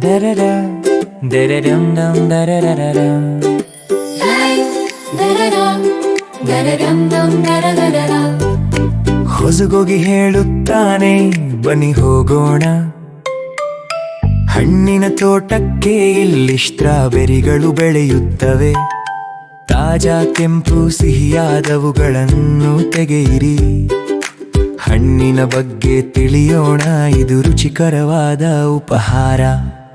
Da-da-da, da-da-dum-dum, da-da-da-da-dum. ಹೊಸಗೋಗಿ ಹೇಳುತ್ತಾನೆ, ಬನ್ನಿ ಹೋಗೋಣ ಹಣ್ಣಿನ ತೋಟಕ್ಕೆ. ಇಲ್ಲಿ ಸ್ಟ್ರಾಬೆರಿಗಳು ಬೆಳೆಯುತ್ತವೆ. ತಾಜಾ ಕೆಂಪು ಸಿಹಿಯಾದವುಗಳನ್ನು ತೆಗೆಯಿರಿ. ಹಣ್ಣಿನ ಬಗ್ಗೆ ತಿಳಿಯೋಣ, ಇದು ರುಚಿಕರವಾದ ಉಪಹಾರ.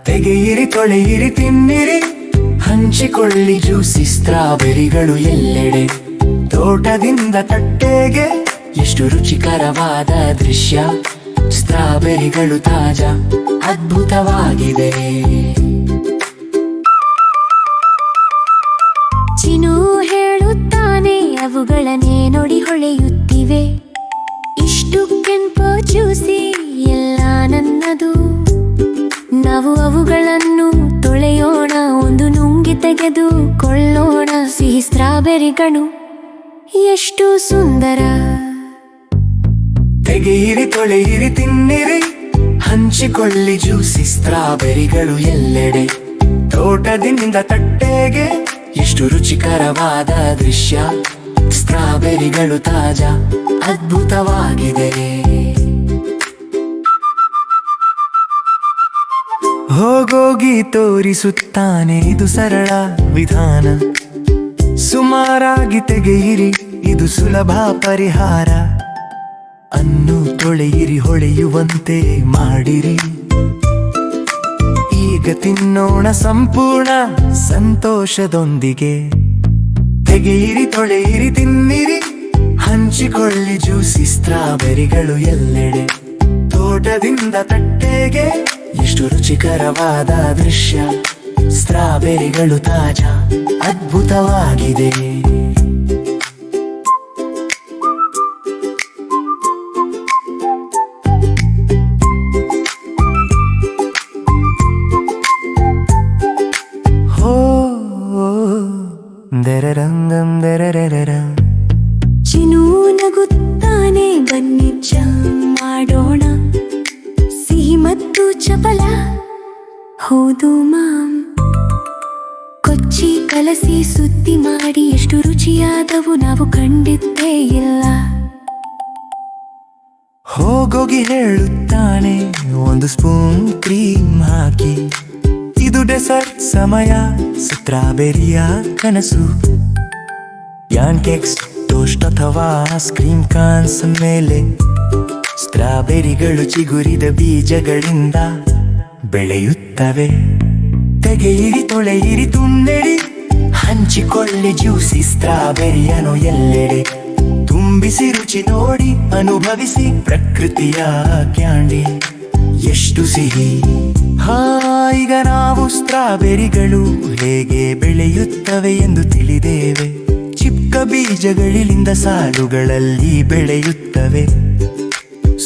ತೆಗೆಯಿರಿ, ತೊಳೆಯಿರಿ, ತಿನ್ನಿರಿ, ಹಂಚಿಕೊಳ್ಳಿ ಜ್ಯೂಸಿ ಸ್ಟ್ರಾಬೆರಿಗಳು ಎಲ್ಲೆಡೆ. ತೋಟದಿಂದ ತಟ್ಟೆಗೆ ಎಷ್ಟು ರುಚಿಕರವಾದ ದೃಶ್ಯ. ಸ್ಟ್ರಾಬೆರಿಗಳು ತಾಜಾ, ಅದ್ಭುತವಾಗಿದೆ. ಚಿನು ಹೇಳುತ್ತಾನೆ, ಅವುಗಳನ್ನೇ ನೋಡಿ ಹೊಳೆಯುತ್ತಿವೆ. ಇಷ್ಟು ಕೆಂಪು ಜ್ಯೂಸಿ ಎಲ್ಲ ನನ್ನದು. ನಾವು ಅವುಗಳನ್ನು ತೊಳೆಯೋಣ, ಒಂದು ನುಂಗಿ ತೆಗೆದುಕೊಳ್ಳೋಣ. ಸಿಹಿ ಸ್ಟ್ರಾಬೆರಿಗಳು ಎಷ್ಟು ಸುಂದರ. ತೆಗೆಯಿರಿ, ತೊಳೆಯಿರಿ, ತಿನ್ನಿರಿ, ಹಂಚಿಕೊಳ್ಳಿ ಜ್ಯೂಸಿ ಸ್ಟ್ರಾಬೆರಿಗಳು ಎಲ್ಲೆಡೆ. ತೋಟದಿಂದ ತಟ್ಟೆಗೆ ಎಷ್ಟು ರುಚಿಕರವಾದ ದೃಶ್ಯ. ಸ್ಟ್ರಾಬೆರಿಗಳು ತಾಜಾ, ಅದ್ಭುತವಾಗಿದೆ. ಹೋಗೋಗಿ ತೋರಿಸುತ್ತಾನೆ, ಇದು ಸರಳ ವಿಧಾನ. ಸುಮಾರಾಗಿ ತೆಗೆಯಿರಿ, ಇದು ಸುಲಭ ಪರಿಹಾರ. ಅನ್ನು ತೊಳೆಯಿರಿ, ಹೊಳೆಯುವಂತೆ ಮಾಡಿರಿ. ಈಗ ತಿನ್ನೋಣ ಸಂಪೂರ್ಣ ಸಂತೋಷದೊಂದಿಗೆ. ತೆಗೆಯಿರಿ, ತೊಳೆಯಿರಿ, ತಿನ್ನಿರಿ, ಹಂಚಿಕೊಳ್ಳಿ ಜ್ಯೂಸಿ ಸ್ಟ್ರಾಬೆರಿಗಳು ಎಲ್ಲೆಡೆ. ತೋಟದಿಂದ ತಟ್ಟೆಗೆ ಎಷ್ಟು ರುಚಿಕರವಾದ ದೃಶ್ಯ. ಸ್ಟ್ರಾಬೆರಿಗಳು ತಾಜಾ, ಅದ್ಭುತವಾಗಿದೆ. ದರರಂಗಂ ದರರರಂ. ಚಿನು ನಗುತ್ತಾನೆ, ಬನ್ನಿ ಜಾಮ್ ಮಾಡೋಣ. ಸಿಹಿ ಮತ್ತು ಚಪಲ, ಹೌದು ಮಾಮ್. ಕೊಚ್ಚಿ ಕಲಸಿ ಸುದ್ದಿ ಮಾಡಿ ಎಷ್ಟು ರುಚಿಯಾದವು ನಾವು ಕಂಡಿದ್ದೇ ಇಲ್ಲ. ಹೋಗೋಗಿ ಹೇಳುತ್ತಾನೆ, ಒಂದು ಸ್ಪೂನ್ ಕ್ರೀಮ್ ಹಾಕಿ. ಇದು ಡೆಸರ್ಟ್ ಸಮಯ, ಸ್ಟ್ರಾಬೆರಿಯ ಕನಸು. ಪ್ಯಾನ್ ಕೇಕ್ಸ್, ಟೋಸ್ಟ್ ಅಥವಾ ಸ್ಕ್ರೀಮ್ ಕಾನ್ಸ್ ಮೇಲೆ ಸ್ಟ್ರಾಬೆರಿಗಳು ಚಿಗುರಿದ ಬೀಜಗಳಿಂದ ಬೆಳೆಯುತ್ತವೆ. ತೆಗೆಯಿರಿ, ತೊಳೆಯಿರಿ, ತುಂಬಿರಿ, ಹಂಚಿಕೊಳ್ಳಿ ಜ್ಯೂಸಿ ಸ್ಟ್ರಾಬೆರಿಯನ್ನು ಎಲ್ಲೆಡೆ. ತುಂಬಿಸಿ ರುಚಿ ನೋಡಿ, ಅನುಭವಿಸಿ ಪ್ರಕೃತಿಯ ಕ್ಯಾಂಡಿ. ಎಷ್ಟು ಸಿಹಿ. ಈಗ ನಾವು ಸ್ಟ್ರಾಬೆರಿಗಳು ಹೇಗೆ ಬೆಳೆಯುತ್ತವೆ ಎಂದು ತಿಳಿದೇವೆ. ಚಿಕ್ಕ ಬೀಜಗಳಿಂದ ಸಾಲುಗಳಲ್ಲಿ ಬೆಳೆಯುತ್ತವೆ.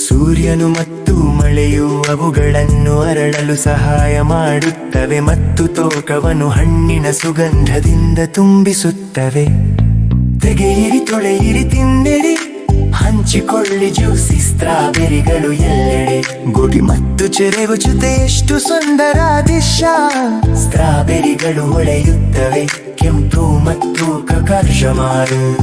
ಸೂರ್ಯನು ಮತ್ತು ಮಳೆಯು ಅವುಗಳನ್ನು ಅರಳಲು ಸಹಾಯ ಮಾಡುತ್ತವೆ ಮತ್ತು ತೋಟವನ್ನು ಹಣ್ಣಿನ ಸುಗಂಧದಿಂದ ತುಂಬಿಸುತ್ತವೆ. ತೆಗೆಯಿರಿ, ತೊಳೆಯಿರಿ, ತಿನ್ನಿರಿ, ಹಂಚಿಕೊಳ್ಳಿ ಜ್ಯೂಸಿ ಸ್ಟ್ರಾಬೆರಿಗಳು ಎಲ್ಲೆಡೆ. ಗುಡಿ ಮತ್ತು ಚೆರೆವು ಜೊತೆ ಎಷ್ಟು ಸುಂದರ ದೃಶ್ಯ. ಸ್ಟ್ರಾಬೆರಿಗಳು ಹೊಳೆಯುತ್ತವೆ, ಕೆಂಪು ಮತ್ತು ಕಕರ್ಷಮಾರು.